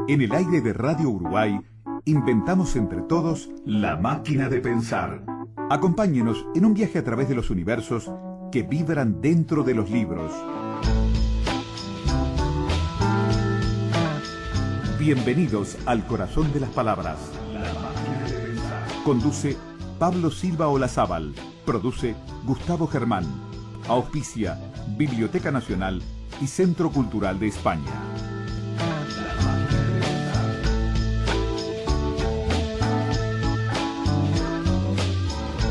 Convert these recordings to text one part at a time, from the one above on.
En el aire de Radio Uruguay, inventamos entre todos la máquina de pensar. Acompáñenos en un viaje a través de los universos que vibran dentro de los libros. Bienvenidos al corazón de las palabras. La máquina de pensar. Conduce Pablo Silva Olazábal. Produce Gustavo Germán. Auspicia Biblioteca Nacional y Centro Cultural de España.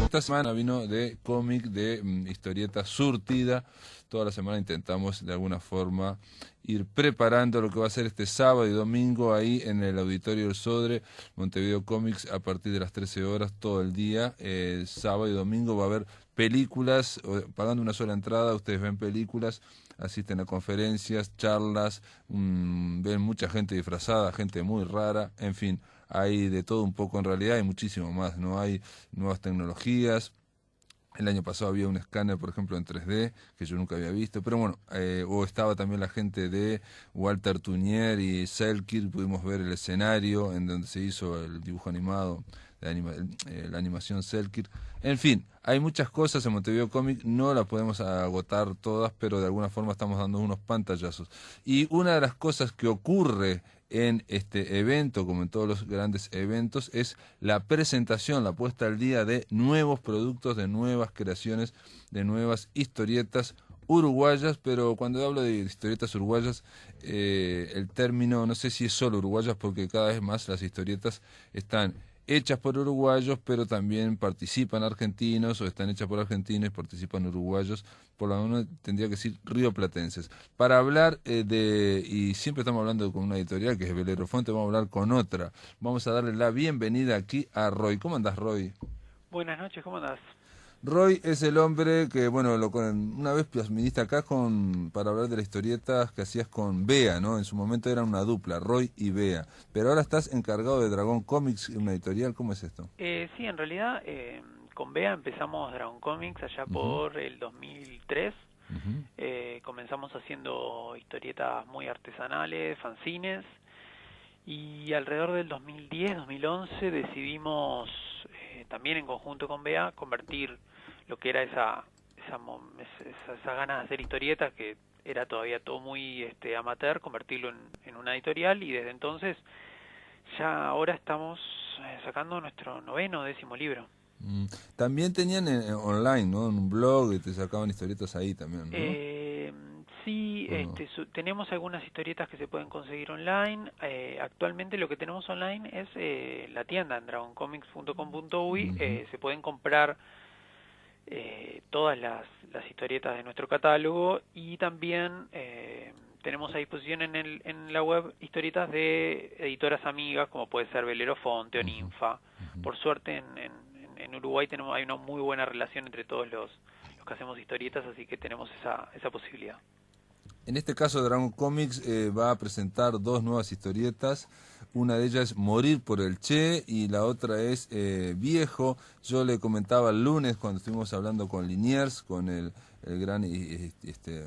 Esta semana vino de cómic, de historieta surtida. Toda la semana intentamos de alguna forma ir preparando lo que va a ser este sábado y domingo ahí en el Auditorio del Sodre, Montevideo Comics, a partir de las 13 horas todo el día. Sábado y domingo va a haber películas, pagando una sola entrada, ustedes ven películas, asisten a conferencias, charlas, ven mucha gente disfrazada, gente muy rara, en fin. Hay de todo un poco en realidad, hay muchísimo más, ¿no? Hay nuevas tecnologías. El año pasado había un escáner, por ejemplo, en 3D, que yo nunca había visto. Pero bueno, o estaba también la gente de Walter Tunier y Selkirk, pudimos ver el escenario en donde se hizo el dibujo animado, la animación Selkirk. En fin, hay muchas cosas en Montevideo Comic, no las podemos agotar todas, pero de alguna forma estamos dando unos pantallazos. Y una de las cosas que ocurre en este evento, como en todos los grandes eventos, es la presentación, la puesta al día de nuevos productos, de nuevas creaciones, de nuevas historietas uruguayas. Pero cuando hablo de historietas uruguayas, el término no sé si es solo uruguayas, porque cada vez más las historietas están hechas por uruguayos, pero también participan argentinos, o están hechas por argentinos y participan uruguayos, por lo menos tendría que decir rioplatenses. Para hablar y siempre estamos hablando con una editorial que es Velero Fonte, vamos a hablar con otra. Vamos a darle la bienvenida aquí a Roy. ¿Cómo andás, Roy? Buenas noches, ¿cómo andás? Roy es el hombre que, bueno, una vez viniste acá para hablar de las historietas que hacías con Bea, ¿no? En su momento eran una dupla, Roy y Bea. Pero ahora estás encargado de Dragón Comics, una editorial. ¿Cómo es esto? Sí, en realidad con Bea empezamos Dragon Comics allá por el 2003. Comenzamos haciendo historietas muy artesanales, fanzines. Y alrededor del 2010, 2011 decidimos, también en conjunto con Bea, convertir lo que era esa ganas de hacer historietas, que era todavía todo muy amateur, convertirlo en una editorial. Y desde entonces ya ahora estamos sacando nuestro 9º, 10º libro. También tenían online, ¿no? En un blog, y te sacaban historietas ahí también, ¿no? Sí, tenemos algunas historietas que se pueden conseguir online. Actualmente lo que tenemos online es la tienda en dragoncomics.com.uy. Se pueden comprar todas las historietas de nuestro catálogo, y también tenemos a disposición en la web historietas de editoras amigas, como puede ser Velero Fonte o Ninfa. Por suerte en Uruguay hay una muy buena relación entre todos los que hacemos historietas, así que tenemos esa posibilidad. En este caso, Dragon Comics va a presentar dos nuevas historietas. Una de ellas es Morir por el Che y la otra es Viejo. Yo le comentaba el lunes cuando estuvimos hablando con Liniers, con el gran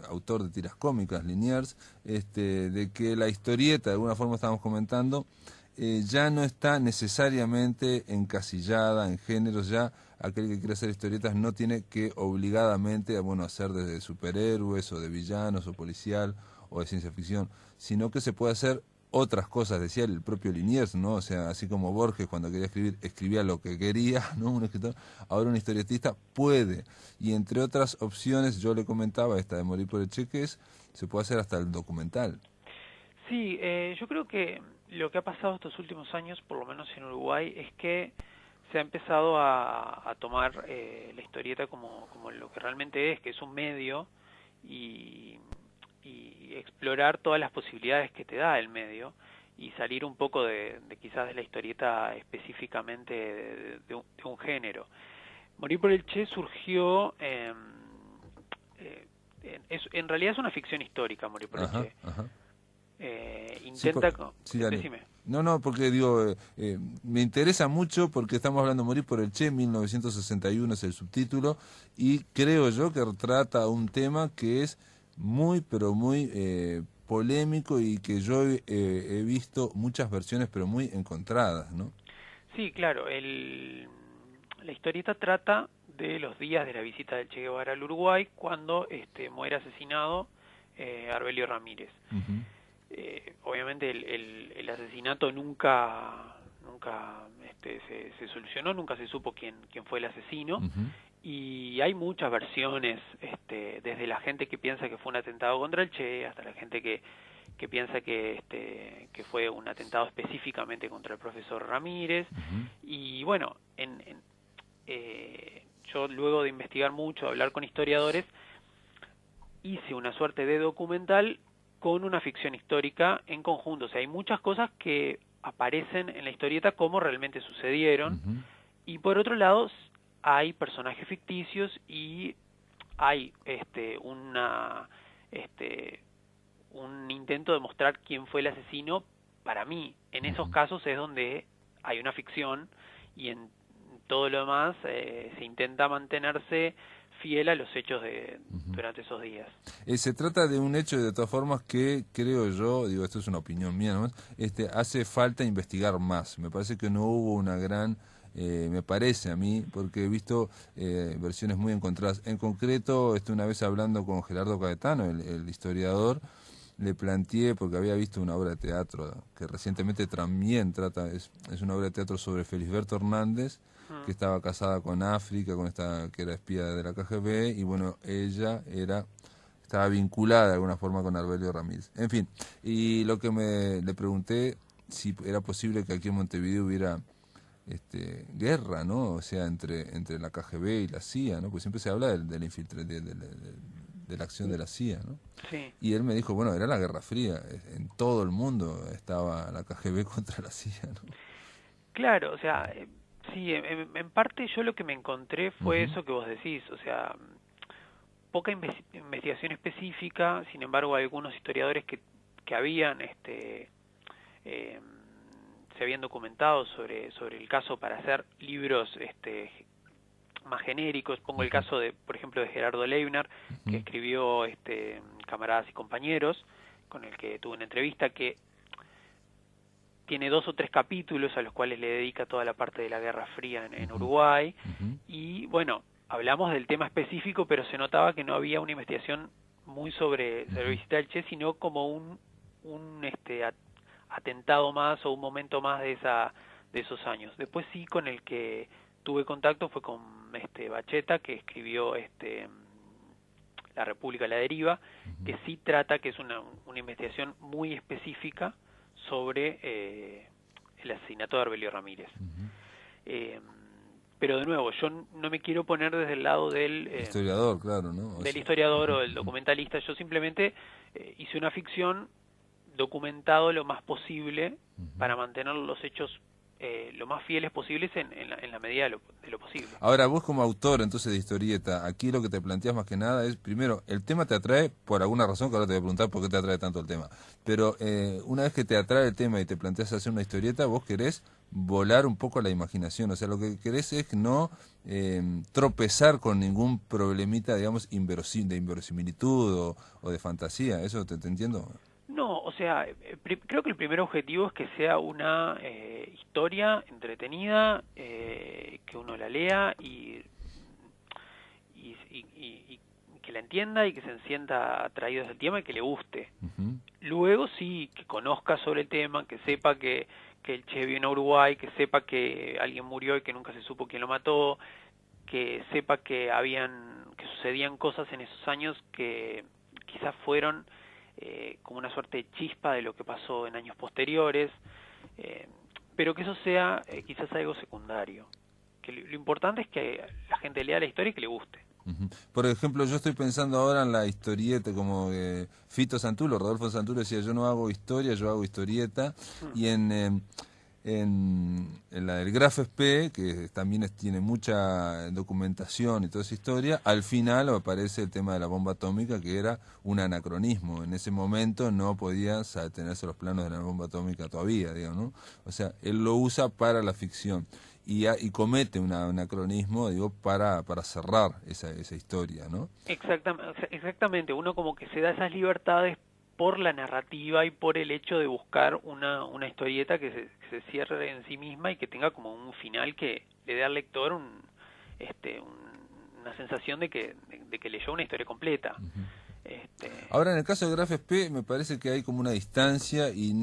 autor de tiras cómicas, Liniers, de que la historieta, de alguna forma estábamos comentando, ya no está necesariamente encasillada en géneros. Ya aquel que quiere hacer historietas no tiene que obligadamente hacer de superhéroes o de villanos o policial o de ciencia ficción, sino que se puede hacer otras cosas. Decía el propio Liniers, ¿no? O sea, así como Borges cuando quería escribir, escribía lo que quería, ¿no? Un escritor. Ahora un historietista puede, y entre otras opciones, yo le comentaba esta de Morir por el Che, se puede hacer hasta el documental. Sí, yo creo que lo que ha pasado estos últimos años, por lo menos en Uruguay, es que se ha empezado a tomar la historieta como lo que realmente es, que es un medio, y explorar todas las posibilidades que te da el medio, y salir un poco de quizás de la historieta específicamente de un género. Morir por el Che surgió, en realidad es una ficción histórica, Morir por el Che. Decime. No, porque digo, me interesa mucho porque estamos hablando de Morir por el Che, 1961 es el subtítulo, y creo yo que trata un tema que es muy, pero muy polémico y que yo he visto muchas versiones pero muy encontradas, ¿no? Sí, claro. La historieta trata de los días de la visita del Che Guevara al Uruguay cuando muere asesinado Arbelio Ramírez. Obviamente el asesinato nunca se solucionó, nunca se supo quién fue el asesino. Y hay muchas versiones, desde la gente que piensa que fue un atentado contra el Che hasta la gente que piensa que fue un atentado específicamente contra el profesor Ramírez. Y bueno, yo luego de investigar mucho, hablar con historiadores, hice una suerte de documental con una ficción histórica en conjunto. O sea, hay muchas cosas que aparecen en la historieta como realmente sucedieron, y por otro lado hay personajes ficticios y hay un intento de mostrar quién fue el asesino. Para mí, en esos casos es donde hay una ficción, y en todo lo demás se intenta mantenerse fiel a los hechos durante esos días. Se trata de un hecho, de todas formas, que creo yo, digo, esto es una opinión mía nomás, hace falta investigar más. Me parece que no hubo una gran... me parece a mí, porque he visto versiones muy encontradas. En concreto, una vez hablando con Gerardo Caetano, el historiador, le planteé, porque había visto una obra de teatro que recientemente también trata, es una obra de teatro sobre Felisberto Hernández, que estaba casada con África, con esta que era espía de la KGB, y bueno, ella estaba vinculada de alguna forma con Arbelio Ramírez. En fin, y lo que le pregunté, si era posible que aquí en Montevideo hubiera guerra, ¿no? O sea, entre la KGB y la CIA, ¿no? Pues siempre se habla de la acción de la CIA, ¿no? Sí. Y él me dijo, bueno, era la Guerra Fría, en todo el mundo estaba la KGB contra la CIA, ¿no? Claro, o sea, sí, en parte yo lo que me encontré fue eso que vos decís, o sea, poca investigación específica. Sin embargo, algunos historiadores que habían se habían documentado sobre el caso para hacer libros más genéricos. Pongo el caso por ejemplo, de Gerardo Leibner, que escribió Camaradas y Compañeros, con el que tuve una entrevista, que tiene 2 o 3 capítulos a los cuales le dedica toda la parte de la Guerra Fría en Uruguay. Y bueno, hablamos del tema específico, pero se notaba que no había una investigación muy sobre la visita del Che, sino como un atentado más o un momento más de esos años. Después sí, con el que tuve contacto fue con Bacheta, que escribió La República a la Deriva, que sí trata, que es una investigación muy específica sobre el asesinato de Arbelio Ramírez. Pero de nuevo, yo no me quiero poner desde el lado del historiador, claro, ¿no? Del historiador o del documentalista. Yo simplemente hice una ficción, documentado lo más posible para mantener los hechos lo más fieles posibles en la medida de lo posible. Ahora, vos como autor entonces de historieta, aquí lo que te planteas más que nada es, primero, el tema te atrae por alguna razón, que ahora te voy a preguntar por qué te atrae tanto el tema, pero una vez que te atrae el tema y te planteas hacer una historieta, vos querés volar un poco la imaginación, o sea, lo que querés es no tropezar con ningún problemita, digamos, de inverosimilitud o de fantasía. ¿Eso te entiendo? No, o sea, creo que el primer objetivo es que sea una historia entretenida, que uno la lea y que la entienda y que se sienta atraído a ese tema y que le guste. Luego sí, que conozca sobre el tema, que sepa que el Che vino a Uruguay, que sepa que alguien murió y que nunca se supo quién lo mató, que sepa que sucedían cosas en esos años que quizás fueron como una suerte de chispa de lo que pasó en años posteriores, pero que eso sea quizás algo secundario. Que lo importante es que la gente lea la historia y que le guste. Por ejemplo, yo estoy pensando ahora en la historieta, como Fito Santulo, Rodolfo Santulo decía, yo no hago historia, yo hago historieta, y en la del Graf Spee, que también tiene mucha documentación y toda esa historia, al final aparece el tema de la bomba atómica, que era un anacronismo. En ese momento no podía tenerse los planos de la bomba atómica todavía, digamos, ¿no? O sea, él lo usa para la ficción y comete un anacronismo, digo, para cerrar esa historia, ¿no? Exactamente, uno como que se da esas libertades por la narrativa y por el hecho de buscar una historieta que se cierre en sí misma y que tenga como un final que le dé al lector una sensación de que leyó una historia completa. Ahora, en el caso de Graf Spee, me parece que hay como una distancia y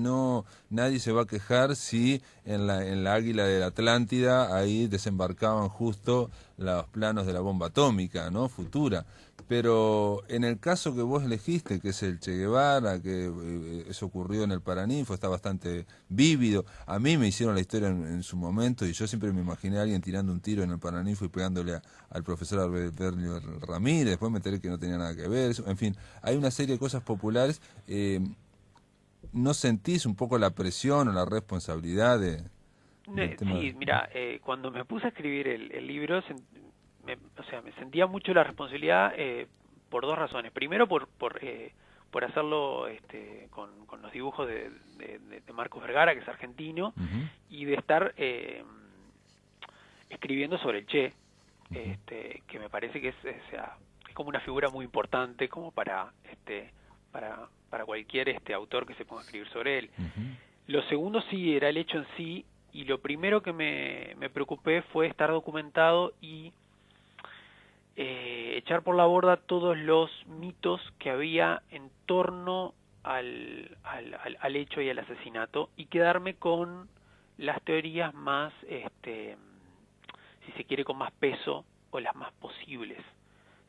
nadie se va a quejar si en la Águila de la Atlántida ahí desembarcaban justo los planos de la bomba atómica, ¿no? Futura. Pero en el caso que vos elegiste, que es el Che Guevara, que eso ocurrió en el Paraninfo, está bastante vívido. A mí me hicieron la historia en su momento y yo siempre me imaginé a alguien tirando un tiro en el Paraninfo y pegándole al profesor Arbelio Ramírez. Después me enteré que no tenía nada que ver. En fin, hay una serie de cosas populares. ¿No sentís un poco la presión o la responsabilidad del tema? Sí, mira, cuando me puse a escribir el libro, me sentía mucho la responsabilidad por dos razones. Primero, por hacerlo con los dibujos de Marcos Vergara, que es argentino, y de estar escribiendo sobre el Che, que me parece que es como una figura muy importante como para cualquier autor que se ponga a escribir sobre él. Lo segundo sí era el hecho en sí, y lo primero que me preocupé fue estar documentado y echar por la borda todos los mitos que había en torno al hecho y al asesinato, y quedarme con las teorías más, si se quiere, con más peso o las más posibles.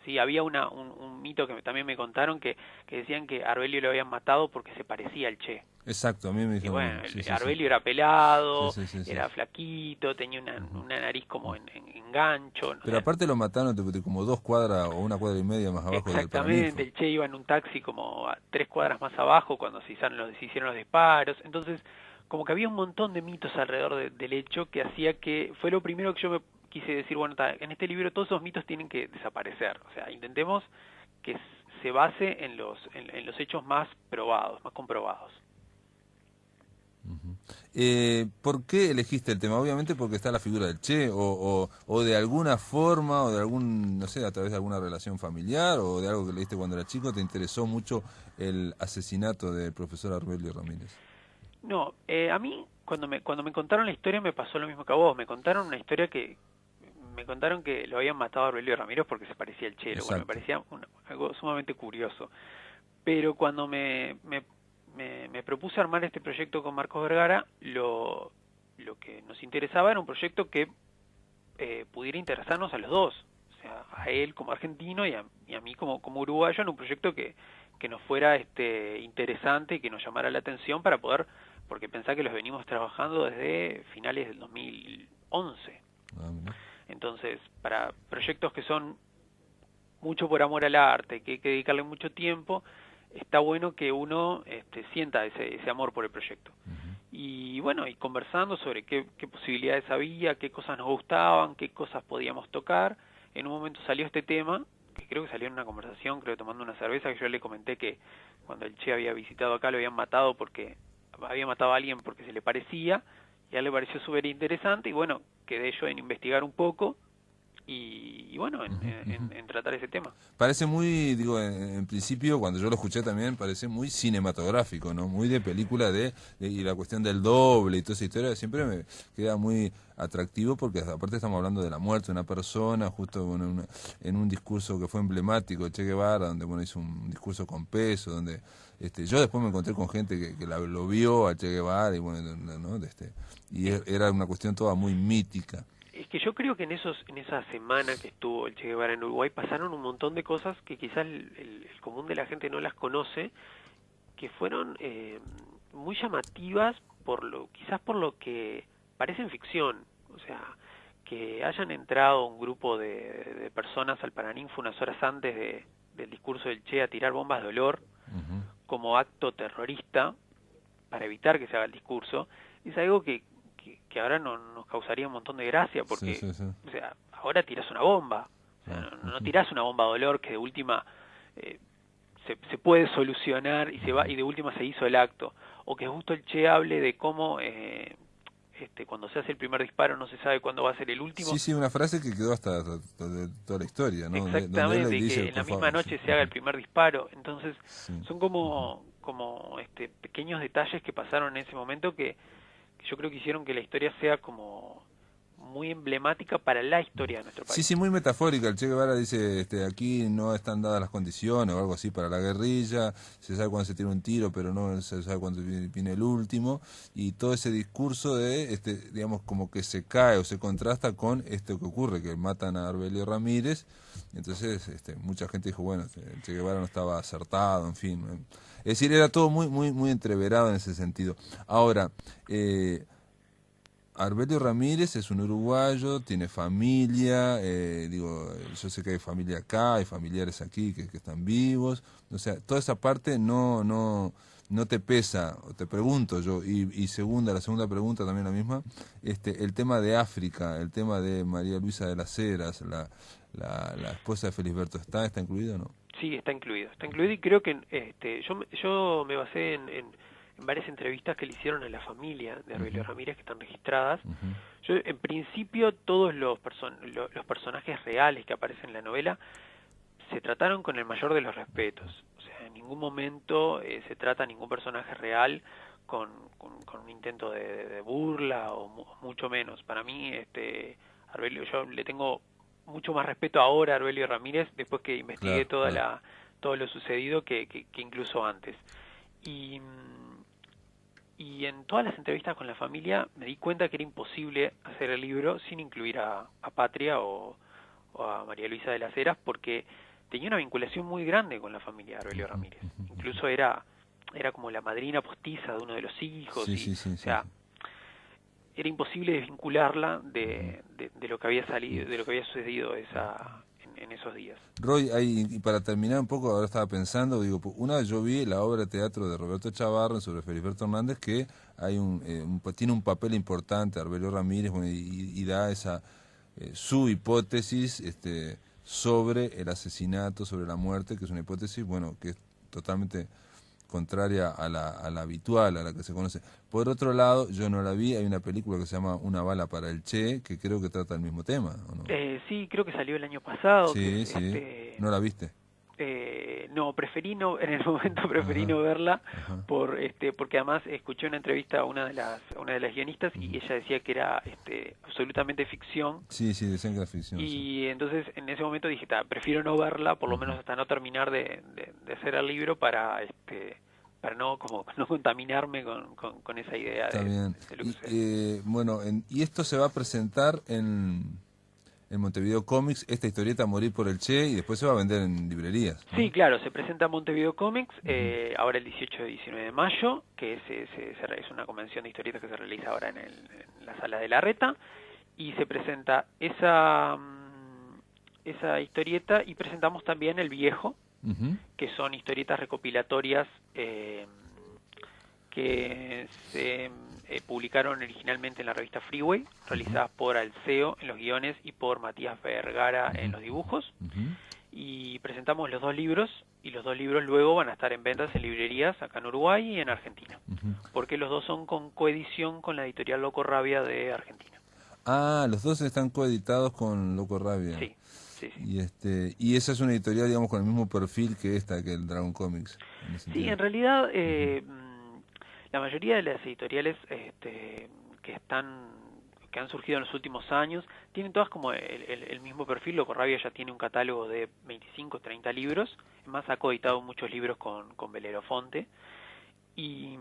Sí, había un mito que también me contaron que decían que Arbelio lo habían matado porque se parecía al Che. Exacto, a mí me dijeron. Y bueno, Arbelio era pelado, sí. era flaquito, tenía una nariz como en gancho. Pero aparte lo mataron de como 2 cuadras o 1 cuadra y media más abajo del Paraninfo. Exactamente, el Che iba en un taxi como a 3 cuadras más abajo cuando se hicieron los disparos. Entonces, como que había un montón de mitos alrededor del hecho que hacía que... Fue lo primero que yo me quise decir, bueno, en este libro todos esos mitos tienen que desaparecer. O sea, intentemos que se base en los hechos más probados, más comprobados. ¿Por qué elegiste el tema? Obviamente porque está la figura del Che, o de alguna forma, o de no sé, a través de alguna relación familiar, o de algo que leíste cuando era chico, ¿te interesó mucho el asesinato del profesor Arbelio Ramírez? No, a mí cuando me contaron la historia me pasó lo mismo que a vos. Me contaron una historia me contaron que lo habían matado a Arbelio Ramírez porque se parecía al Che. Bueno, me parecía algo sumamente curioso. Pero cuando me propuse armar este proyecto con Marcos Vergara, lo que nos interesaba era un proyecto que pudiera interesarnos a los dos, o sea, a él como argentino y a mí como uruguayo, en un proyecto que nos fuera interesante y que nos llamara la atención para poder, porque pensá que los venimos trabajando desde finales del 2011. Entonces, para proyectos que son mucho por amor al arte, que hay que dedicarle mucho tiempo, está bueno que uno sienta ese amor por el proyecto. Y bueno, y conversando sobre qué posibilidades había, qué cosas nos gustaban, qué cosas podíamos tocar, en un momento salió este tema, que creo que salió en una conversación, creo tomando una cerveza, que yo le comenté que cuando el Che había visitado acá lo habían matado porque había matado a alguien porque se le parecía, y a él le pareció súper interesante, y bueno, quedé yo en investigar un poco, y bueno, en tratar ese tema. Parece muy, digo, en principio, cuando yo lo escuché también, parece muy cinematográfico, ¿no? Muy de película y la cuestión del doble y toda esa historia siempre me queda muy atractivo porque aparte estamos hablando de la muerte de una persona, justo en un discurso que fue emblemático de Che Guevara, donde hizo un discurso con peso, donde yo después me encontré con gente que lo vio a Che Guevara y bueno, ¿no? Y era una cuestión toda muy mítica. Es que yo creo que en esa semana que estuvo el Che Guevara en Uruguay pasaron un montón de cosas que quizás el común de la gente no las conoce, que fueron muy llamativas quizás por lo que parecen ficción. O sea, que hayan entrado un grupo de personas al Paraninfo unas horas antes del discurso del Che a tirar bombas de olor como acto terrorista para evitar que se haga el discurso, es algo que ahora nos causaría un montón de gracia, porque sí. O sea, ahora tirás una bomba, o sea, no tirás una bomba de olor que de última se puede solucionar y de última se hizo el acto, o que justo el Che hable de cómo cuando se hace el primer disparo no se sabe cuándo va a ser el último. Sí, una frase que quedó hasta toda la historia, ¿no? Exactamente, donde que en la misma noche se haga el primer disparo. Entonces, son como como pequeños detalles que pasaron en ese momento que yo creo que hicieron que la historia sea como muy emblemática para la historia de nuestro país. Sí, sí, muy metafórica. El Che Guevara dice, aquí no están dadas las condiciones o algo así para la guerrilla, se sabe cuándo se tira un tiro, pero no se sabe cuándo viene el último, y todo ese discurso de, digamos, como que se cae o se contrasta con esto que ocurre, que matan a Arbelio Ramírez. Entonces, mucha gente dijo, bueno, el Che Guevara no estaba acertado, en fin. Es decir, era todo muy, muy, muy entreverado en ese sentido. Ahora, Arbelio Ramírez es un uruguayo, tiene familia, yo sé que hay familia acá, hay familiares aquí que están vivos, o sea, toda esa parte no te pesa, te pregunto yo, y la segunda pregunta también la misma, el tema de África, el tema de María Luisa de las Heras, la esposa de Felisberto, ¿está incluido o no? Sí, está incluido y creo que yo me basé en varias entrevistas que le hicieron a la familia de Arbelio Ramírez que están registradas. Yo, en principio, todos los personajes reales que aparecen en la novela se trataron con el mayor de los respetos. O sea, en ningún momento se trata a ningún personaje real con un intento de burla o mucho menos. Para mí, Arbelio, yo le tengo mucho más respeto ahora a Arbelio Ramírez después que investigué todo lo sucedido que incluso antes. Y en todas las entrevistas con la familia me di cuenta que era imposible hacer el libro sin incluir a Patria o a María Luisa de las Heras, porque tenía una vinculación muy grande con la familia de Arbelio Ramírez. Incluso era como la madrina postiza de uno de los hijos. O sea, era imposible desvincularla de lo que había salido, de lo que había sucedido en esos días. Roy, y para terminar un poco, ahora estaba pensando, una vez yo vi la obra de teatro de Roberto Chavarro sobre Felisberto Hernández, que hay tiene un papel importante, Arbelio Ramírez, y da su hipótesis sobre el asesinato, sobre la muerte, que es una hipótesis, que es totalmente contraria a la habitual, a la que se conoce. Por otro lado, yo no la vi, hay una película que se llama Una bala para el Che, que creo que trata el mismo tema, ¿o no? Sí, creo que salió el año pasado. Sí, ¿no la viste? No, en el momento preferí no verla, porque además escuché una entrevista a una de las guionistas y ella decía que era absolutamente ficción. Sí, decían que era ficción. Y entonces en ese momento dije, prefiero no verla, por lo menos hasta no terminar de hacer el libro para no contaminarme con esa idea. Está bien. De lo que y esto se va a presentar en Montevideo Comics, esta historieta Morir por el Che, y después se va a vender en librerías, ¿no? Sí, claro, se presenta en Montevideo Comics ahora el 18 y 19 de mayo, que es una convención de historietas que se realiza ahora en la sala de la Reta, y se presenta esa historieta, y presentamos también El Viejo, que son historietas recopilatorias que se publicaron originalmente en la revista Freeway, realizadas por Alceo en los guiones y por Matías Vergara en los dibujos, y presentamos los dos libros, y los dos libros luego van a estar en ventas en librerías acá en Uruguay y en Argentina, porque los dos son con coedición con la editorial Loco Rabia de Argentina. Ah, los dos están coeditados con Loco Rabia. Sí. Y esa es una editorial, digamos, con el mismo perfil que el Dragon Comics. En realidad la mayoría de las editoriales que han surgido en los últimos años tienen todas como el mismo perfil. Loco Rabia ya tiene un catálogo de 25, 30 libros, además ha coeditado muchos libros con Belerofonte, y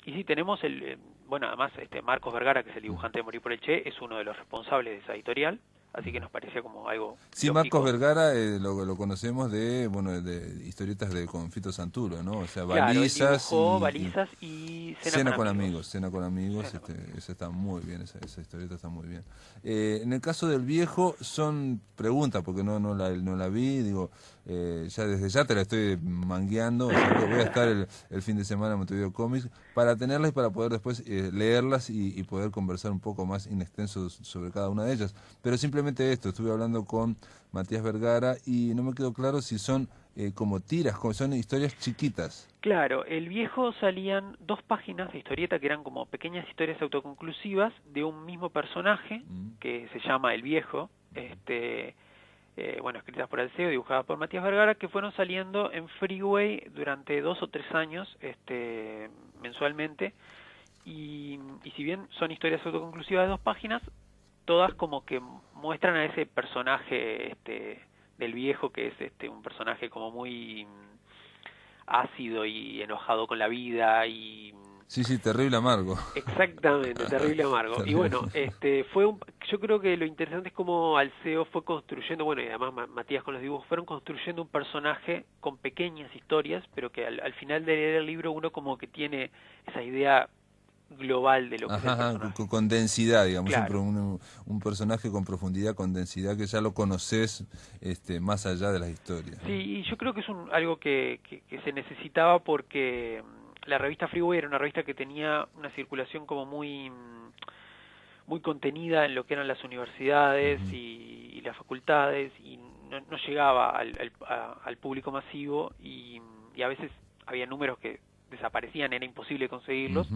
sí, tenemos además Marcos Vergara, que es el dibujante de Morir por el Che, es uno de los responsables de esa editorial, así que nos parecía como algo sí, lógico. Marcos Vergara lo conocemos de historietas con Fito Santulo, ¿no? O sea, balizas, claro, balizas y Cena con amigos. Cena con amigos, esa está muy bien, esa historieta está muy bien. En el caso del Viejo, son preguntas, porque no la vi, desde ya te la estoy mangueando, o sea, que voy a estar el fin de semana en Montevideo Comics para tenerlas y para poder después leerlas y poder conversar un poco más in extenso sobre cada una de ellas. Pero simplemente estuve hablando con Matías Vergara y no me quedó claro si son como tiras, como son historias chiquitas. Claro, El Viejo salían 2 páginas de historieta que eran como pequeñas historias autoconclusivas de un mismo personaje que se llama El Viejo, bueno, escritas por Alceo, dibujadas por Matías Vergara, que fueron saliendo en Freeway durante 2 o 3 años, mensualmente, y si bien son historias autoconclusivas de 2 páginas, todas como que muestran a ese personaje del viejo, que es un personaje como muy ácido y enojado con la vida y... Sí, terrible amargo. Exactamente, terrible amargo. Y bueno, yo creo que lo interesante es cómo Alceo fue construyendo, bueno, y además Matías con los dibujos, fueron construyendo un personaje con pequeñas historias, pero que al final de leer el libro uno como que tiene esa idea global de lo que es el personaje. Con densidad, digamos, Claro. siempre un personaje con profundidad, con densidad, que ya lo conoces más allá de las historias. Sí, y yo creo que es algo que se necesitaba porque la revista Freeway era una revista que tenía una circulación como muy contenida en lo que eran las universidades y las facultades, y no llegaba al público masivo, y a veces había números que desaparecían, era imposible conseguirlos,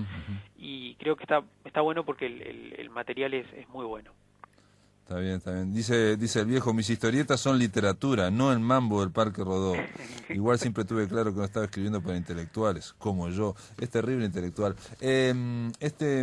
y creo que está bueno porque el material es muy bueno. Está bien. Dice el viejo, mis historietas son literatura, no el mambo del Parque Rodó. Igual siempre tuve claro que no estaba escribiendo para intelectuales, como yo. Es terrible intelectual.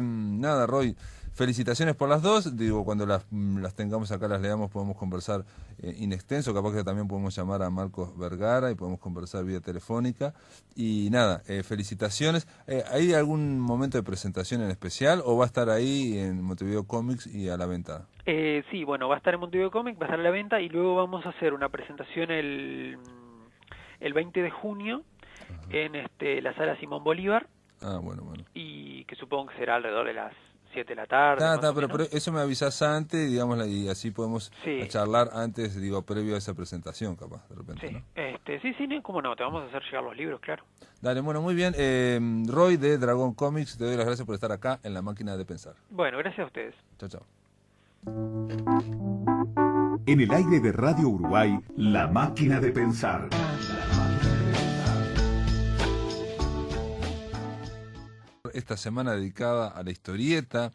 Nada, Roy, felicitaciones por las dos. Digo, cuando las tengamos acá, las leamos, podemos conversar in extenso. Capaz que también podemos llamar a Marcos Vergara y podemos conversar vía telefónica. Y nada, felicitaciones. ¿Hay algún momento de presentación en especial o va a estar ahí en Montevideo Comics y a la venta? Sí, bueno, va a estar en Montevideo Comics, va a estar a la venta, y luego vamos a hacer una presentación el 20 de junio en la sala Simón Bolívar. Bueno. Y que supongo que será alrededor de las 7 de la tarde. Pero eso me avisas antes, digamos, y así podemos charlar antes, digo, previo a esa presentación, capaz, de repente, ¿no? Sí, cómo no, te vamos a hacer llegar los libros, claro. Dale, bueno, muy bien. Roy de Dragón Comics, te doy las gracias por estar acá en La Máquina de Pensar. Bueno, gracias a ustedes. Chao. En el aire de Radio Uruguay, La Máquina de Pensar. Esta semana dedicada a la historieta,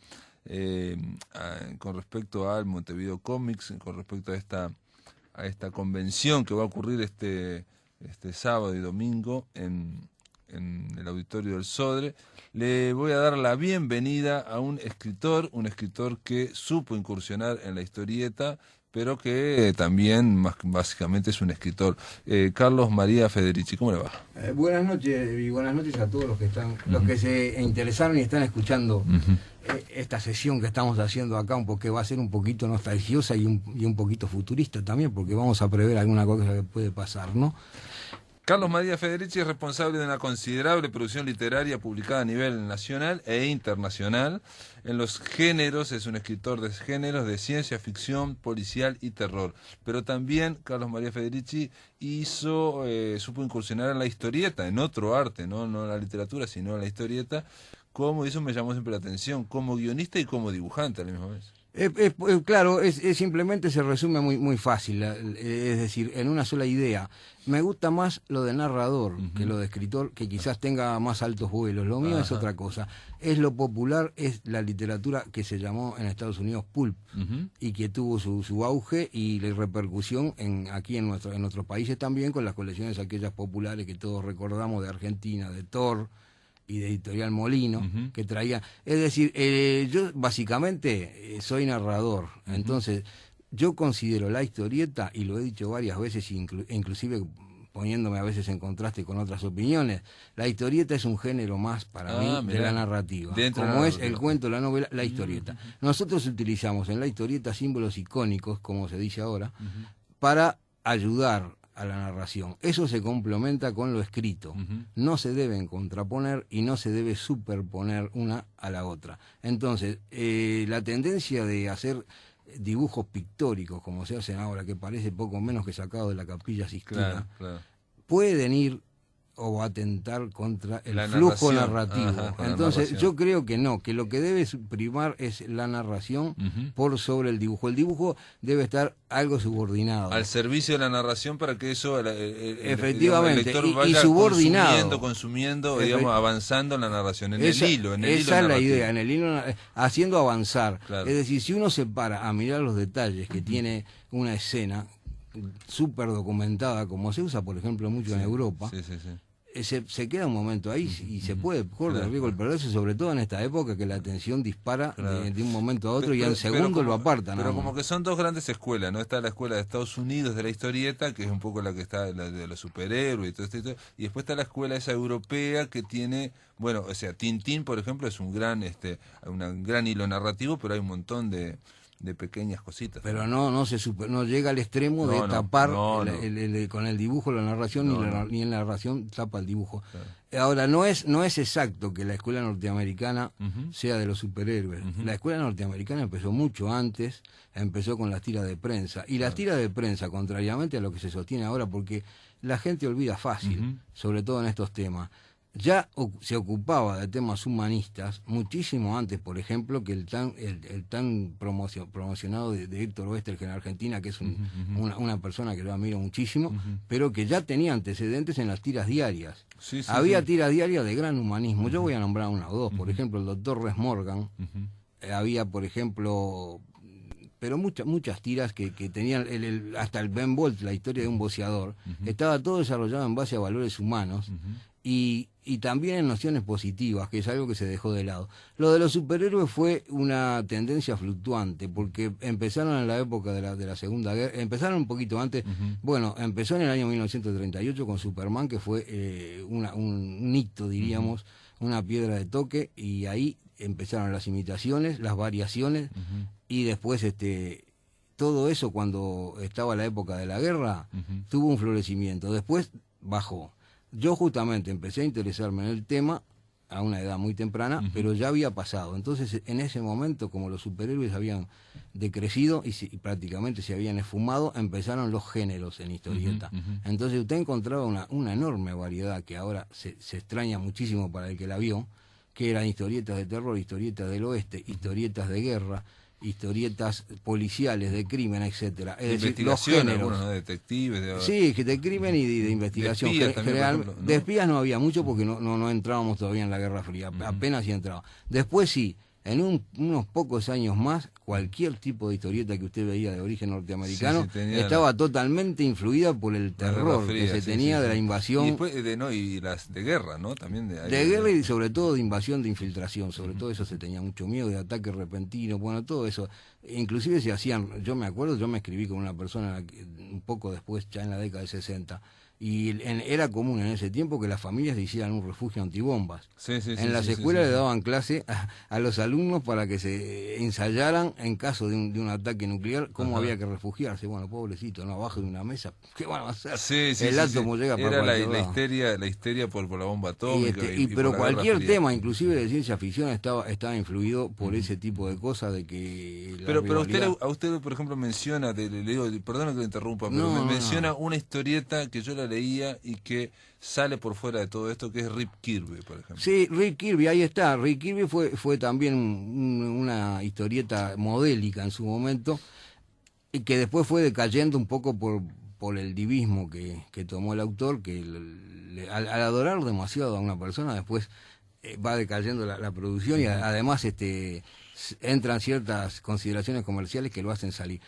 con respecto al Montevideo Comics, con respecto a esta convención que va a ocurrir este sábado y domingo en el auditorio del Sodre. Le voy a dar la bienvenida a un escritor que supo incursionar en la historieta, pero que también básicamente es un escritor. Carlos María Federici, ¿cómo le va? Buenas noches, y buenas noches a todos los que están, los que se interesaron y están escuchando esta sesión que estamos haciendo acá, porque va a ser un poquito nostalgiosa y un poquito futurista también, porque vamos a prever alguna cosa que puede pasar, ¿no? Carlos María Federici es responsable de una considerable producción literaria publicada a nivel nacional e internacional. En los géneros, es un escritor de géneros de ciencia ficción, policial y terror. Pero también Carlos María Federici supo incursionar en la historieta, en otro arte, no en la literatura, sino en la historieta, y eso me llamó siempre la atención, como guionista y como dibujante a la misma vez. Claro, simplemente se resume muy fácil, es decir, en una sola idea. Me gusta más lo de narrador que lo de escritor, que quizás tenga más altos vuelos. Lo mío es otra cosa. Es lo popular, es la literatura que se llamó en Estados Unidos pulp, y que tuvo su auge y la repercusión aquí en nuestros países también, con las colecciones aquellas populares que todos recordamos de Argentina, de Thor y de Editorial Molino, que traía... Es decir, yo básicamente soy narrador, entonces yo considero la historieta, y lo he dicho varias veces, inclusive poniéndome a veces en contraste con otras opiniones, la historieta es un género más para mí de la narrativa, como es el cuento, la novela, la historieta. Nosotros utilizamos en la historieta símbolos icónicos, como se dice ahora, para ayudar a la narración. Eso se complementa con lo escrito. No se deben contraponer y no se debe superponer una a la otra. Entonces, la tendencia de hacer dibujos pictóricos, como se hacen ahora, que parece poco menos que sacado de la Capilla Sixtina, pueden ir o atentar contra el flujo narrativo. Entonces, yo creo que no, que lo que debe primar es la narración por sobre el dibujo. El dibujo debe estar algo subordinado. Al servicio de la narración, para que eso efectivamente, el lector vaya y subordinado. consumiendo, digamos, avanzando en la narración, esa es la idea, en el hilo, haciendo avanzar. Claro. Es decir, si uno se para a mirar los detalles que tiene una escena, súper documentada, como se usa, por ejemplo, mucho en Europa, Sí, sí, sí. se queda un momento ahí y se puede correr el riesgo del progreso, sobre todo en esta época que la atención dispara de un momento a otro y en segundo lo apartan. Pero como que son dos grandes escuelas, ¿no? Está la escuela de Estados Unidos de la historieta, que es un poco la que está la de los superhéroes y todo esto, y después está la escuela esa europea que tiene, bueno, o sea, Tintín, por ejemplo, es un gran hilo narrativo, pero hay un montón de pequeñas cositas. Pero no llega al extremo de tapar con el dibujo la narración, ni en la narración tapa el dibujo. Claro. Ahora, no es exacto que la escuela norteamericana sea de los superhéroes. La escuela norteamericana empezó mucho antes, empezó con las tiras de prensa. Y las tiras de prensa, contrariamente a lo que se sostiene ahora, porque la gente olvida fácil, sobre todo en estos temas, ya se ocupaba de temas humanistas muchísimo antes, por ejemplo, que el tan promocionado de Héctor Oestergel en Argentina, que es una persona que yo admiro muchísimo, pero que ya tenía antecedentes en las tiras diarias. Había tiras diarias de gran humanismo. Yo voy a nombrar una o dos. Por ejemplo, el doctor Rex Morgan. Había, por ejemplo, pero muchas tiras que tenían hasta el Ben Bolt, la historia de un boxeador. Estaba todo desarrollado en base a valores humanos. Y también en nociones positivas, que es algo que se dejó de lado. Lo de los superhéroes fue una tendencia fluctuante, porque empezaron en la época de la Segunda Guerra, empezaron un poquito antes, bueno, empezó en el año 1938 con Superman, que fue un hito, diríamos, una piedra de toque, y ahí empezaron las imitaciones, las variaciones, y después todo eso, cuando estaba la época de la guerra, tuvo un florecimiento, después bajó. Yo justamente empecé a interesarme en el tema a una edad muy temprana, pero ya había pasado. Entonces, en ese momento, como los superhéroes habían decrecido y prácticamente se habían esfumado, empezaron los géneros en historieta. Entonces, usted encontraba una enorme variedad que ahora se extraña muchísimo para el que la vio, que eran historietas de terror, historietas del oeste, historietas de guerra, historietas policiales, de crimen, etcétera. Es decir, los géneros. Algunos, ¿no? Detectives. Sí, de crimen y de investigación. De espías también, por ejemplo, ¿no? De espías no había mucho porque no entrábamos todavía en la Guerra Fría, apenas sí entraba. Después sí, en unos pocos años más, cualquier tipo de historieta que usted veía de origen norteamericano estaba totalmente influida por el terror que se tenía de la invasión. Y después y las de guerra, ¿no? También de guerra y sobre todo de invasión, de infiltración. Sobre todo eso se tenía mucho miedo, de ataque repentino, bueno, todo eso. Inclusive se hacían, yo me acuerdo, yo me escribí con una persona un poco después, ya en la década de 60, y era común en ese tiempo que las familias se hicieran un refugio antibombas. En las escuelas le daban clase a los alumnos para que se ensayaran en caso de un ataque nuclear cómo había que refugiarse. Bueno, pobrecito, no, abajo de una mesa, ¿qué van a hacer? El átomo llega para era la histeria por la bomba atómica. Pero cualquier tema, inclusive de ciencia ficción, estaba influido por ese tipo de cosas de que... Pero a usted, por ejemplo, menciona, le digo, perdona que le interrumpa, pero menciona una historieta que yo la leía y que sale por fuera de todo esto, que es Rip Kirby, por ejemplo. Sí, Rip Kirby, ahí está. Rip Kirby fue también una historieta modélica en su momento, y que después fue decayendo un poco por el divismo que tomó el autor, que al adorar demasiado a una persona, después va decayendo la producción y además entran ciertas consideraciones comerciales que lo hacen salir.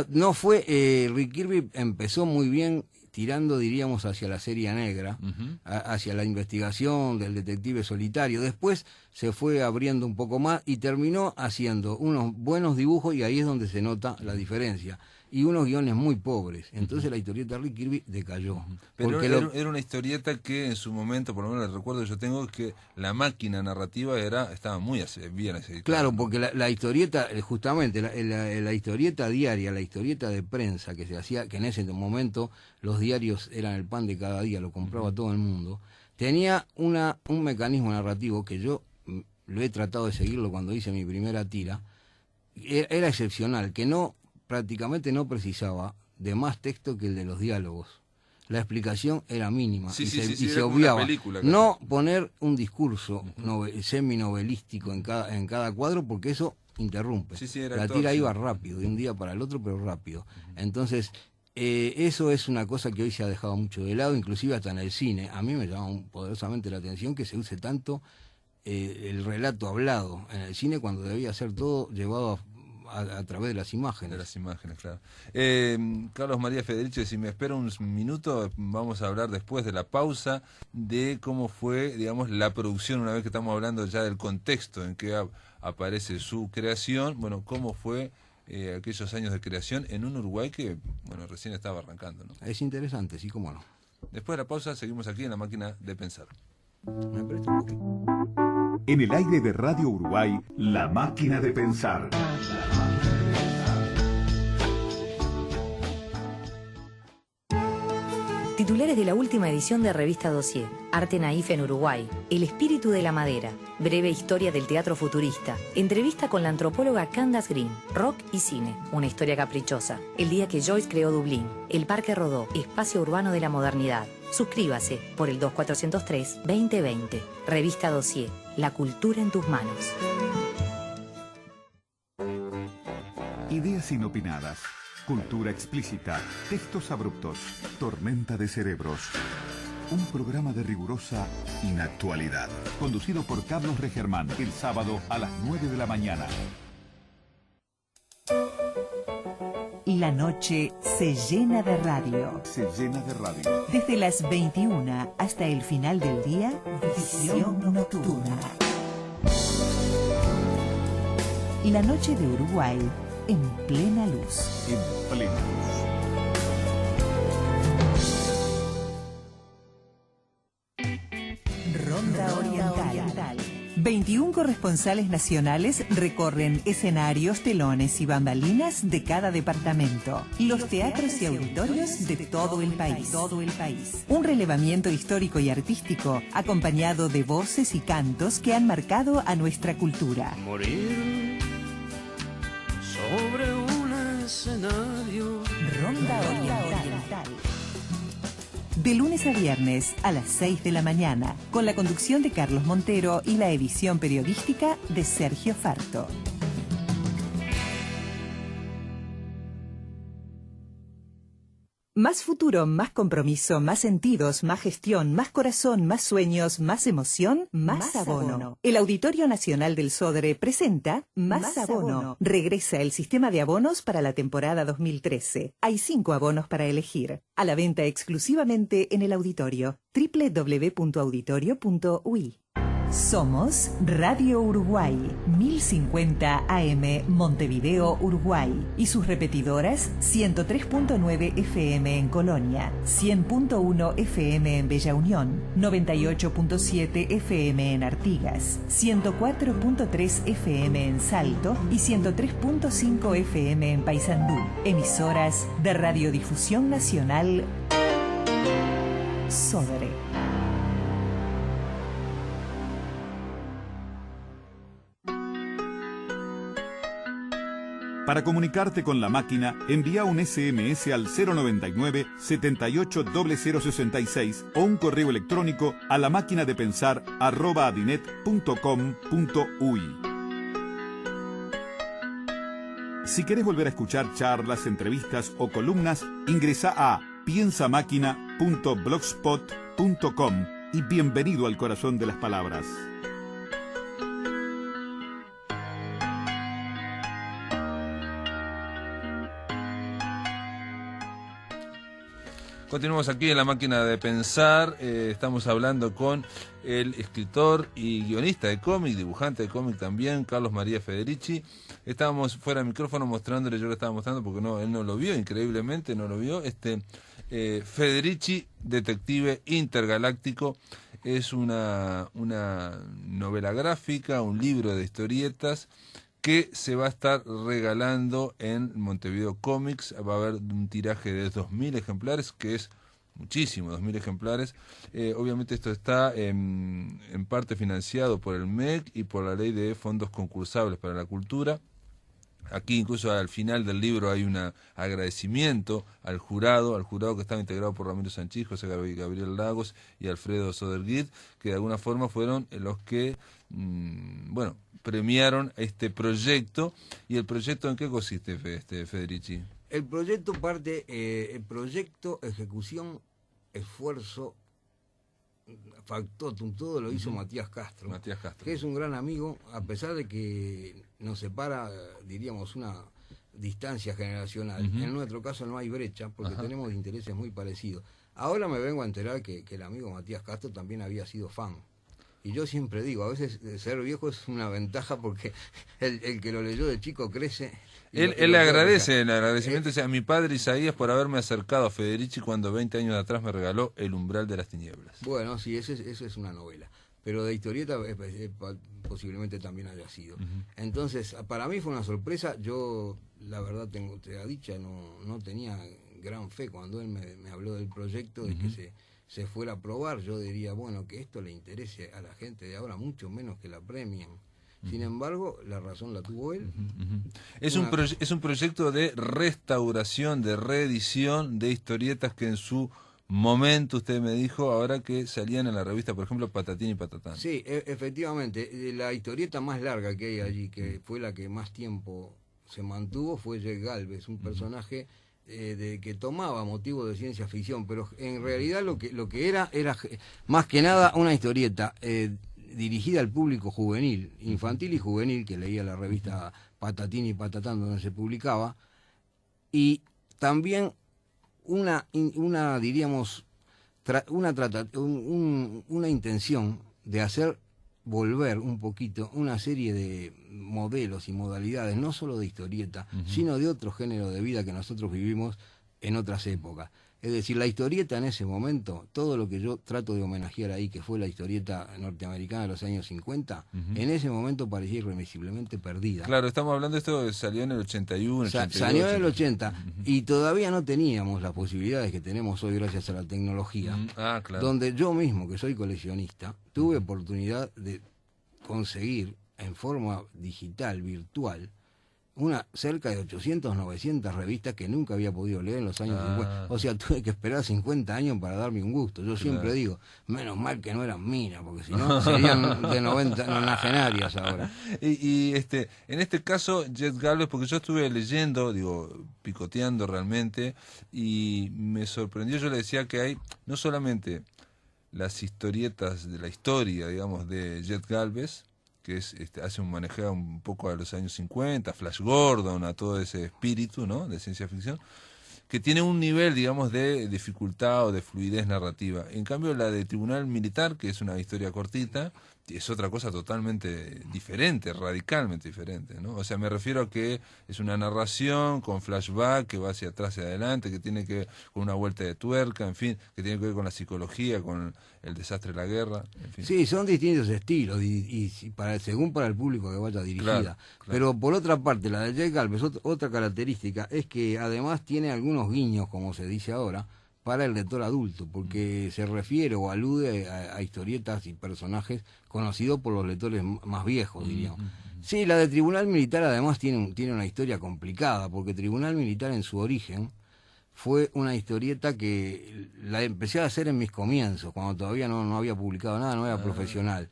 No fue, Rick Kirby empezó muy bien tirando, diríamos, hacia la serie negra, hacia la investigación del detective solitario. Después se fue abriendo un poco más y terminó haciendo unos buenos dibujos, y ahí es donde se nota la diferencia. Y unos guiones muy pobres. Entonces la historieta de Rick Kirby decayó. Pero era una historieta que en su momento, por lo menos el recuerdo que yo tengo, es que la máquina narrativa estaba muy bien aceitada. Claro, porque la historieta, justamente, la historieta diaria, la historieta de prensa que se hacía, que en ese momento los diarios eran el pan de cada día, lo compraba todo el mundo, tenía un mecanismo narrativo que yo lo he tratado de seguirlo cuando hice mi primera tira. Era excepcional, que prácticamente no precisaba de más texto que el de los diálogos. La explicación era mínima y se obviaba. No poner un discurso seminovelístico en cada cuadro, porque eso interrumpe. La tira iba rápido, de un día para el otro, pero rápido. Entonces, eso es una cosa que hoy se ha dejado mucho de lado, inclusive hasta en el cine. A mí me llama poderosamente la atención que se use tanto el relato hablado en el cine, cuando debía ser todo llevado a través de las imágenes. De las imágenes, claro. Carlos María Federici, si me espera un minuto, vamos a hablar después de la pausa de cómo fue, digamos, la producción, una vez que estamos hablando ya del contexto en que aparece su creación, bueno, cómo fue aquellos años de creación en un Uruguay que, bueno, recién estaba arrancando, ¿no? Es interesante, sí, cómo no. Después de la pausa seguimos aquí en La Máquina de Pensar. Me presta un poquito. En el aire de Radio Uruguay, La Máquina de Pensar. Titulares de la última edición de Revista Dossier, Arte Naif en Uruguay, El espíritu de la madera, breve historia del teatro futurista, entrevista con la antropóloga Candace Green, rock y cine, una historia caprichosa, el día que Joyce creó Dublín, el Parque Rodó, espacio urbano de la modernidad. Suscríbase por el 2403-2020. Revista Dossier, la cultura en tus manos. Ideas inopinadas, cultura explícita, textos abruptos, tormenta de cerebros. Un programa de rigurosa inactualidad. Conducido por Carlos Regermán, el sábado a las 9 de la mañana. La noche se llena de radio. Se llena de radio. Desde las 21 hasta el final del día, Visión Nocturna. La noche de Uruguay en plena luz. En plena luz. Ronda Oriental. 21 corresponsales nacionales recorren escenarios, telones y bambalinas de cada departamento. Los teatros y auditorios de todo el país. Un relevamiento histórico y artístico acompañado de voces y cantos que han marcado a nuestra cultura. Morir sobre un escenario. Ronda Oriental. De lunes a viernes a las 6 de la mañana, con la conducción de Carlos Montero y la edición periodística de Sergio Farto. Más futuro, más compromiso, más sentidos, más gestión, más corazón, más sueños, más emoción, más abono. El Auditorio Nacional del Sodre presenta Más Abono. Regresa el sistema de abonos para la temporada 2013. Hay 5 abonos para elegir. A la venta exclusivamente en el auditorio. www.auditorio.ui. Somos Radio Uruguay, 1050 AM Montevideo, Uruguay, y sus repetidoras 103.9 FM en Colonia, 100.1 FM en Bella Unión, 98.7 FM en Artigas, 104.3 FM en Salto y 103.5 FM en Paysandú. Emisoras de Radiodifusión Nacional Sodre. Para comunicarte con la máquina, envía un SMS al 099-780066 o un correo electrónico a lamaquinadepensar@adinet.com.uy. Si querés volver a escuchar charlas, entrevistas o columnas, ingresa a piensamáquina.blogspot.com y bienvenido al corazón de las palabras. Continuamos aquí en La Máquina de Pensar. Estamos hablando con el escritor y guionista de cómic, dibujante de cómic también, Carlos María Federici. Estábamos fuera del micrófono mostrándole, yo le estaba mostrando porque él no lo vio, increíblemente no lo vio. Federici, detective intergaláctico, es una novela gráfica, un libro de historietas que se va a estar regalando en Montevideo Comics. Va a haber un tiraje de 2.000 ejemplares, que es muchísimo, 2.000 ejemplares. Obviamente esto está en parte financiado por el MEC y por la Ley de Fondos Concursables para la Cultura. Aquí incluso al final del libro hay un agradecimiento al jurado que estaba integrado por Ramiro Sanchís, José Gabriel Lagos y Alfredo Soderguid, que de alguna forma fueron los que premiaron este proyecto. ¿Y el proyecto en qué consiste, Federici? El proyecto parte, ejecución, esfuerzo factotum, todo lo hizo Matías Castro. Matías Castro. Que es un gran amigo, a pesar de que nos separa, diríamos, una distancia generacional. En nuestro caso no hay brecha, porque tenemos intereses muy parecidos. Ahora me vengo a enterar que el amigo Matías Castro también había sido fan. Y yo siempre digo, a veces ser viejo es una ventaja porque el que lo leyó de chico crece. Él le agradece, el agradecimiento es a mi padre Isaías por haberme acercado a Federici cuando 20 años atrás me regaló El umbral de las tinieblas. Bueno, sí, eso es una novela. Pero de historieta posiblemente también haya sido. Entonces, para mí fue una sorpresa. Yo, la verdad, te ha dicho, no tenía gran fe cuando él me habló del proyecto de que se fuera a probar. Yo diría, bueno, que esto le interese a la gente de ahora mucho menos que la premien. Sin embargo, la razón la tuvo él. Es un proyecto de restauración, de reedición de historietas que en su momento, usted me dijo, ahora que salían en la revista, por ejemplo, Patatín y Patatán. Sí, efectivamente. La historieta más larga que hay allí, que fue la que más tiempo se mantuvo, fue Jack Galvez, un personaje que tomaba motivos de ciencia ficción, pero en realidad lo que era más que nada una historieta dirigida al público juvenil, infantil y juvenil, que leía la revista Patatín y Patatán donde se publicaba, y también una diríamos una intención de hacer volver un poquito una serie de modelos y modalidades, no solo de historieta, sino de otro género de vida que nosotros vivimos en otras épocas. Es decir, la historieta en ese momento, todo lo que yo trato de homenajear ahí, que fue la historieta norteamericana de los años 50, en ese momento parecía irremisiblemente perdida. Claro, estamos hablando de esto, salió en el 81, 82. Salió en el 80, y todavía no teníamos las posibilidades que tenemos hoy gracias a la tecnología, claro. donde yo mismo, que soy coleccionista, tuve oportunidad de conseguir en forma digital, virtual, cerca de 800, 900 revistas que nunca había podido leer en los años 50. O sea, tuve que esperar 50 años para darme un gusto. Yo siempre digo, menos mal que no eran minas, porque si no serían de 90 nonagenarias ahora. Y en este caso, Jet Galvez, porque yo estuve leyendo, picoteando realmente, y me sorprendió, yo le decía que hay no solamente las historietas de la historia, digamos, de Jet Galvez, que hace un manejeo un poco a los años 50, Flash Gordon, a todo ese espíritu, ¿no?, de ciencia ficción, que tiene un nivel, digamos, de dificultad o de fluidez narrativa. En cambio, la de Tribunal Militar, que es una historia cortita, es otra cosa totalmente diferente, radicalmente diferente, ¿no? O sea, me refiero a que es una narración con flashback que va hacia atrás y adelante, que tiene que ver con una vuelta de tuerca, en fin, que tiene que ver con la psicología, con el desastre de la guerra, en fin. Sí, son distintos estilos y según para el público que vaya dirigida. Claro. Pero por otra parte, la de Jack Galvez, otra característica es que además tiene algunos guiños, como se dice ahora, para el lector adulto, porque se refiere o alude a historietas y personajes conocidos por los lectores más viejos, diríamos. Sí, la de Tribunal Militar además tiene una historia complicada, porque Tribunal Militar en su origen fue una historieta que la empecé a hacer en mis comienzos, cuando todavía no había publicado nada, no era profesional.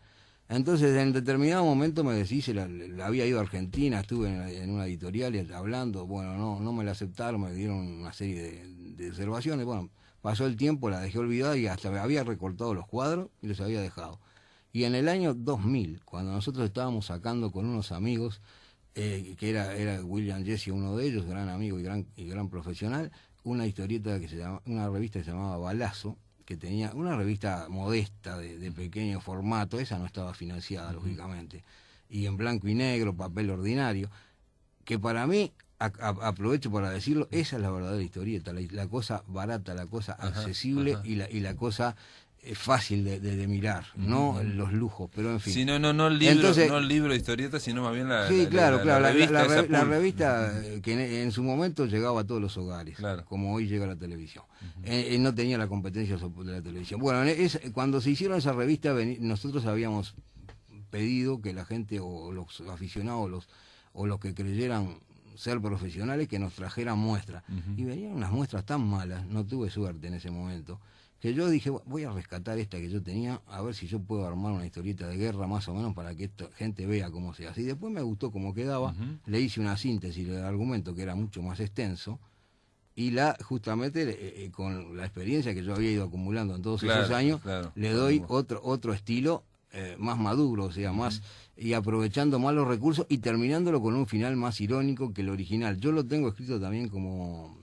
Entonces, en determinado momento me decís, la había ido a Argentina, estuve en una editorial hablando, bueno, no me la aceptaron, me dieron una serie de observaciones, bueno, pasó el tiempo, la dejé olvidada y hasta me había recortado los cuadros y los había dejado. Y en el año 2000, cuando nosotros estábamos sacando con unos amigos, que era William Jesse, uno de ellos, gran amigo y gran profesional, una revista que se llamaba Balazo, que tenía una revista modesta, de pequeño formato, esa no estaba financiada, lógicamente, y en blanco y negro, papel ordinario, que para mí, aprovecho para decirlo, esa es la verdadera historieta, la cosa barata, la cosa accesible y la cosa fácil de mirar, no los lujos, pero en fin. Sí, no el libro, entonces, no el libro de historietas, sino más bien la revista. La revista que en su momento llegaba a todos los hogares, claro, como hoy llega la televisión. No tenía la competencia de la televisión. Bueno, cuando se hicieron esa revista, nosotros habíamos pedido que la gente, o los aficionados, o los que creyeran ser profesionales, que nos trajeran muestras. Y venían unas muestras tan malas, no tuve suerte en ese momento, que yo dije, voy a rescatar esta que yo tenía, a ver si yo puedo armar una historieta de guerra más o menos para que esta gente vea cómo se hace. Y después me gustó cómo quedaba, le hice una síntesis del argumento que era mucho más extenso, y justamente con la experiencia que yo había ido acumulando en todos Claro, esos años, claro, le doy claro. otro estilo más maduro, o sea, más, y aprovechando más los recursos y terminándolo con un final más irónico que el original. Yo lo tengo escrito también como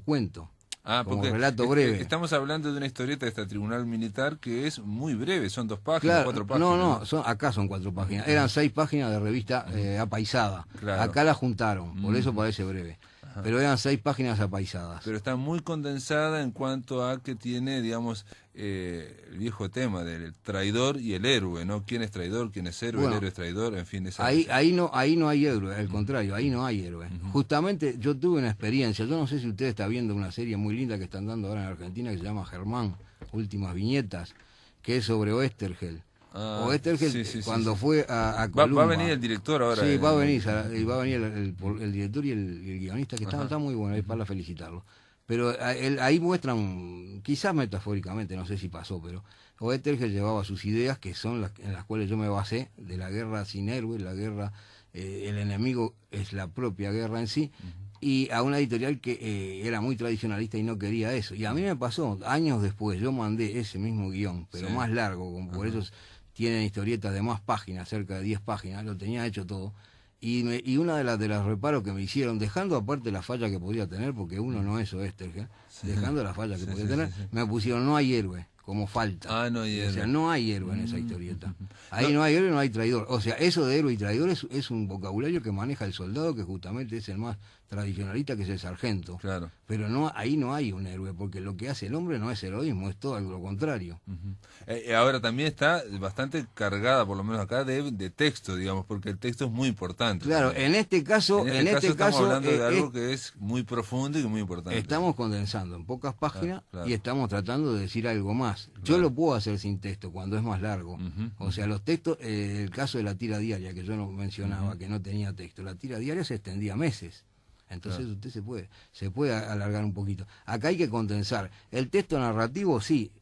cuento, como Porque relato breve. estamos hablando de una historieta de este Tribunal Militar que es muy breve, son 2 páginas, Claro, 4 páginas. acá son 4 páginas. Eran 6 páginas de revista apaisada. Claro. Acá la juntaron, por eso parece breve. Pero eran 6 páginas apaisadas. Pero está muy condensada en cuanto a que tiene, digamos, el viejo tema del traidor y el héroe, ¿no? ¿Quién es traidor, quién es héroe? Bueno, el héroe es traidor, en fin. Ahí no hay héroe, al contrario, ahí no hay héroe. Justamente yo tuve una experiencia, yo no sé si usted está viendo una serie muy linda que están dando ahora en Argentina que se llama Germán, Últimas Viñetas, que es sobre Oesterheld. Oesterheld, cuando fue a Columba. Va a venir el director ahora. Sí, va a venir el director y el guionista, que está muy bueno, ahí para felicitarlo. Pero ahí muestran, quizás metafóricamente, no sé si pasó, pero Oesterheld llevaba sus ideas, que son en las cuales yo me basé, de la guerra sin héroe, la guerra, el enemigo es la propia guerra en sí, y a una editorial que era muy tradicionalista y no quería eso. Y a mí me pasó, años después, yo mandé ese mismo guión, pero más largo, por eso tienen historietas de más páginas, cerca de 10 páginas, lo tenía hecho todo. Y una de las reparos que me hicieron, dejando aparte la falla que podía tener, porque uno no es Oesterheld, dejando la falla que podía tener, me pusieron no hay héroe, como falta. No hay héroe. O sea, no hay héroe en esa historieta. Ahí no hay héroe, no hay traidor. O sea, eso de héroe y traidor es un vocabulario que maneja el soldado, que justamente es el más tradicionalista, que es el sargento. Claro. Pero ahí no hay un héroe, porque lo que hace el hombre no es heroísmo, es todo lo contrario. Ahora también está bastante cargada, por lo menos acá, de texto, digamos, porque el texto es muy importante. Claro, también. en este caso estamos hablando de algo que es muy profundo y muy importante. Estamos condensando en pocas páginas claro. y estamos tratando de decir algo más. Yo lo puedo hacer sin texto cuando es más largo. O sea, los textos, el caso de la tira diaria, que yo no mencionaba, que no tenía texto, la tira diaria se extendía meses. Entonces usted se puede alargar un poquito. Acá hay que condensar. El texto narrativo sí,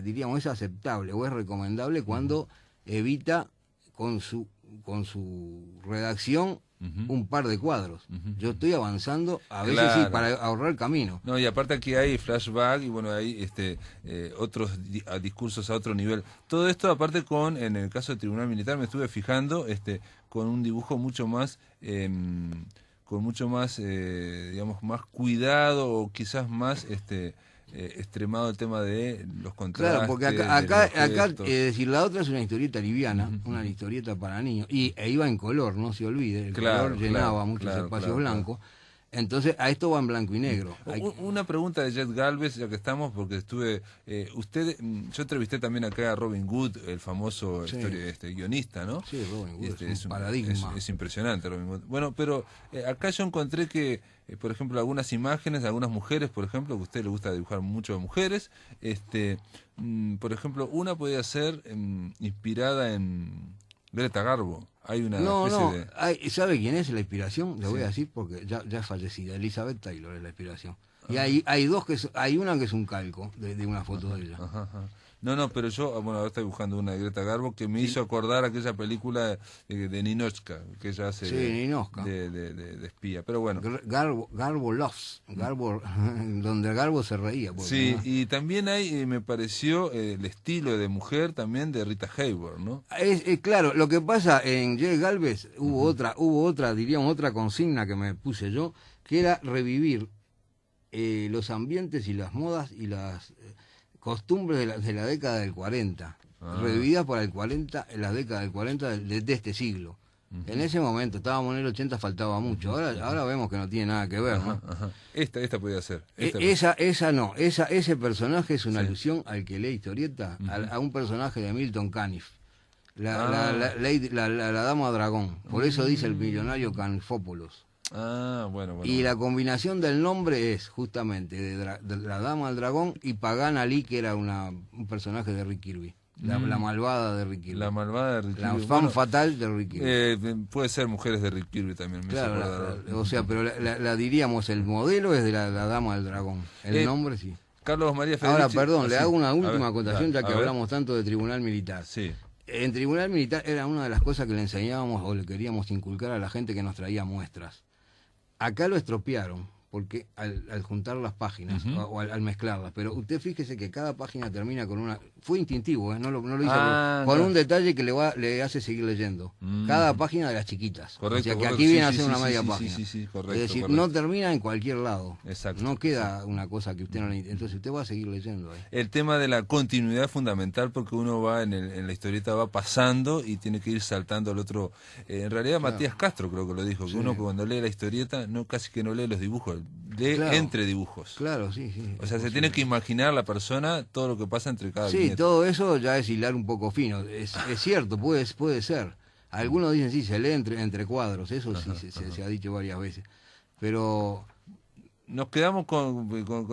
diríamos, es aceptable o es recomendable cuando evita con su redacción un par de cuadros. Yo estoy avanzando, a veces sí, para ahorrar camino. No, y aparte aquí hay flashback y bueno, hay otros discursos a otro nivel. Todo esto aparte en el caso del Tribunal Militar me estuve fijando con un dibujo mucho más digamos, más cuidado o quizás más extremado el tema de los contrastes. Claro, porque acá es decir, la otra es una historieta liviana, una historieta para niños, e iba en color, no se olvide, el color llenaba muchos espacios blancos. Entonces, a esto va en blanco y negro. Una pregunta de Jet Galvez, ya que estamos, porque yo entrevisté también acá a Robin Hood, el famoso guionista, ¿no? Sí, Robin Hood es un paradigma. Es impresionante Robin Hood. Bueno, pero acá yo encontré que, por ejemplo, algunas imágenes de algunas mujeres, por ejemplo, que a usted le gusta dibujar mucho de mujeres, por ejemplo, una podía ser inspirada en Greta Garbo. Hay una ¿sabe quién es la inspiración? Le voy a decir porque ya es fallecida. Elizabeth Taylor es la inspiración. Y hay dos hay una que es un calco de una foto de ella. No, pero yo, ahora estoy buscando una de Greta Garbo que me hizo acordar aquella película de Ninochka, que ella hace de espía, pero bueno. Garbo Loves, donde Garbo se reía. Sí, ¿no? Y también me pareció el estilo de mujer también de Rita Hayworth, ¿no? Claro, lo que pasa en J. Galvez, hubo otra, diríamos, otra consigna que me puse yo, que era revivir los ambientes y las modas y las costumbres de la década del 40, revividas para en la década del 40 de este siglo. En ese momento, estábamos en el 80, faltaba mucho. Ahora vemos que no tiene nada que ver, ¿no? Esta podía ser. Ese personaje es una alusión al que lee historieta, a un personaje de Milton Caniff, la dama dragón. Por eso dice el millonario Canifópolos. Bueno. Y la combinación del nombre es justamente de la dama al dragón y Pagana Lee, que era un personaje de Rick Kirby. La malvada de Rick Kirby. La malvada de Rick Kirby. La fan fatal de Rick Kirby. Puede ser mujeres de Rick Kirby también. O sea, pero la diríamos, el modelo es de la dama del dragón. El nombre sí. Carlos María Federici. Ahora, perdón, le hago una última acotación, ya que hablamos tanto de Tribunal Militar. Sí. En Tribunal Militar era una de las cosas que le enseñábamos o le queríamos inculcar a la gente que nos traía muestras. Acá lo estropearon, porque al juntar las páginas o al mezclarlas, pero usted fíjese que cada página termina con una... Fue instintivo, no lo hice con un detalle que le hace seguir leyendo. Cada página de las chiquitas. Correcto, o sea que correcto. aquí viene a Sí, ser sí, una sí, media sí, página. sí, correcto, es decir, correcto. no termina en cualquier lado. Exacto. No queda una cosa que usted no le... Entonces usted va a seguir leyendo ahí. El tema de la continuidad es fundamental porque uno va en la historieta va pasando y tiene que ir saltando al otro. En realidad Matías Castro creo que lo dijo, que uno cuando lee la historieta casi que no lee los dibujos, lee entre dibujos. Claro, sí. O sea, se tiene que imaginar la persona todo lo que pasa entre cada Sí, viñeta. todo eso ya es hilar un poco fino. Es cierto, puede ser. Algunos dicen sí, se lee entre cuadros, eso sí se ha dicho varias veces. Pero... Nos quedamos con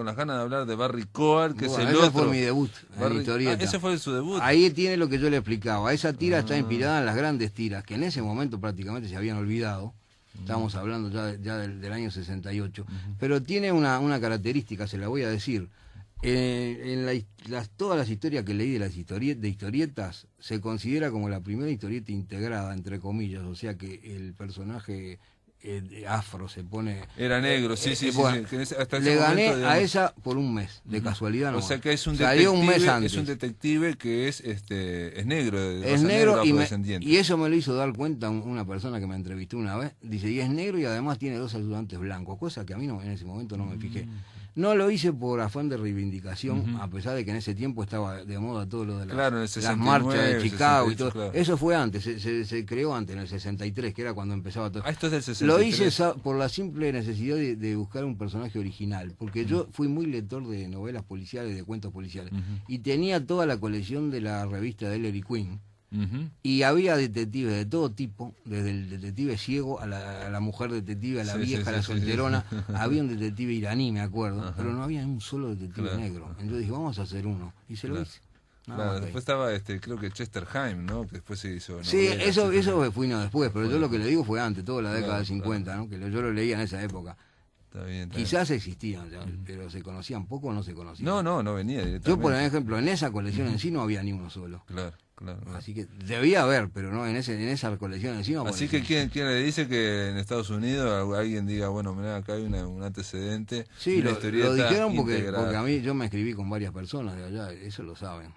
las ganas de hablar de Barry Cohen, que es el ese otro. fue mi debut en historieta. Ese fue su debut. Ahí tiene lo que yo le explicaba. Esa tira está inspirada en las grandes tiras, que en ese momento prácticamente se habían olvidado. Estamos hablando ya del año 68. Pero tiene una característica, se la voy a decir. Todas las historias que leí de historietas, se considera como la primera historieta integrada, entre comillas. O sea que el personaje... afro se pone... Era negro, sí. Bueno, sí. Hasta le ese gané momento, digamos, a esa por un mes, de casualidad no. O sea que es un salió detective, un mes antes. es un detective que es negro, Es negro afrodescendiente. y eso me lo hizo dar cuenta una persona que me entrevistó una vez. Dice, y es negro y además tiene 2 ayudantes blancos, cosa que a mí en ese momento no me fijé. No lo hice por afán de reivindicación, a pesar de que en ese tiempo estaba de moda todo lo de las marchas de Chicago 68, y todo. Claro. Eso fue antes, se creó antes, en el 63, que era cuando empezaba todo. Esto es del 63. Lo hice por la simple necesidad de buscar un personaje original, porque yo fui muy lector de novelas policiales, de cuentos policiales, y tenía toda la colección de la revista de Ellery Queen. Y había detectives de todo tipo, desde el detective ciego a la mujer detective, a la vieja, a la solterona. Había un detective iraní, me acuerdo, pero no había un solo detective negro. Entonces dije, vamos a hacer uno. Y se lo hice. Después estaba, creo que Chester Haim, ¿no? Que después se hizo... Sí, eso fue después, pero yo lo que le digo fue antes, toda la década del 50, ¿no? Que yo lo leía en esa época. Está bien. Quizás existían, pero se conocían poco o no se conocían. No venía directamente. Yo, por ejemplo, en esa colección en sí no había ni uno solo. Claro. Así que debía haber, pero no en esa colección en sí no. Así que ¿quién le dice que en Estados Unidos alguien diga, bueno, mirá, acá hay un antecedente? Sí, lo dijeron porque a mí yo me escribí con varias personas de allá, eso lo saben.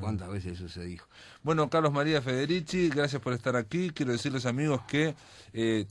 ¿Cuántas veces eso se dijo? Bueno, Carlos María Federici, gracias por estar aquí. Quiero decirles, amigos, que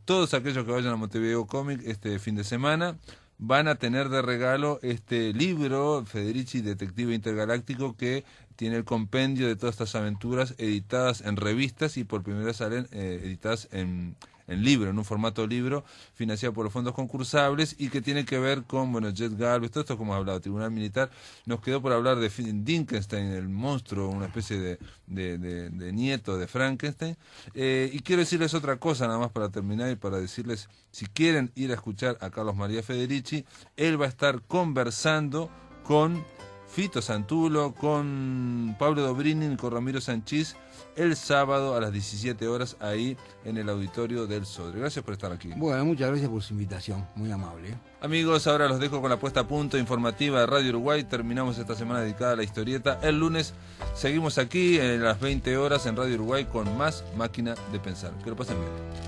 todos aquellos que vayan a Montevideo Comic este fin de semana van a tener de regalo este libro, Federici, Detective Intergaláctico, que tiene el compendio de todas estas aventuras editadas en revistas y por primera vez salen editadas en libro, en un formato libro, financiado por los fondos concursables y que tiene que ver con, Jet Galvez, todo esto como hemos hablado, Tribunal Militar. Nos quedó por hablar de Dinkelstein, el monstruo, una especie de nieto de Frankenstein. Y quiero decirles otra cosa, nada más para terminar y para decirles, si quieren ir a escuchar a Carlos María Federici, él va a estar conversando con Fito Santulo, con Pablo Dobrini, con Ramiro Sanchís, el sábado a las 17 horas ahí en el auditorio del Sodre. Gracias por estar aquí. Bueno, muchas gracias por su invitación, muy amable. Amigos, ahora los dejo con la puesta a punto informativa de Radio Uruguay. Terminamos esta semana dedicada a la historieta. El lunes seguimos aquí a las 20 horas en Radio Uruguay con más Máquina de Pensar. Que lo pasen bien.